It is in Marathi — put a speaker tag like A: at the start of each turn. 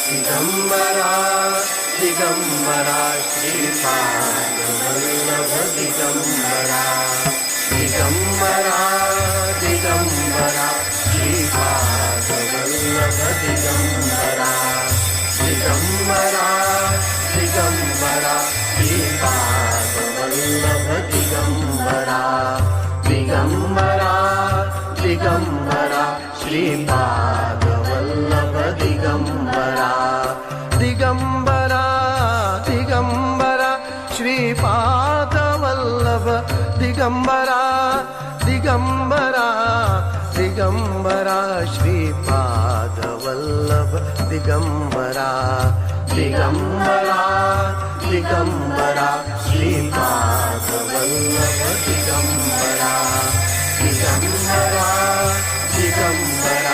A: दिगंबरा दिगंबरा श्रीपाद वल्लभ दिगंबरा दिगंबरा दिगंबरा श्रीपाद वल्लभ दिगंबरा दिगंबरा दिगंबरा श्रीपाद वल्लभ दिगंबरा दिगंबरा दिगंबरा श्रीपाद वल्लभ दिगंबरा दिगंबरा दिगंबरा श्रीपाद वल्लभ दिगंबरा दिगंबरा दिगंबरा श्रीपाद वल्लभ दिगंबरा दिगंबरा दिगंबरा श्रीपाद वल्लभ दिगंबरा दिगंबरा दिगंबरा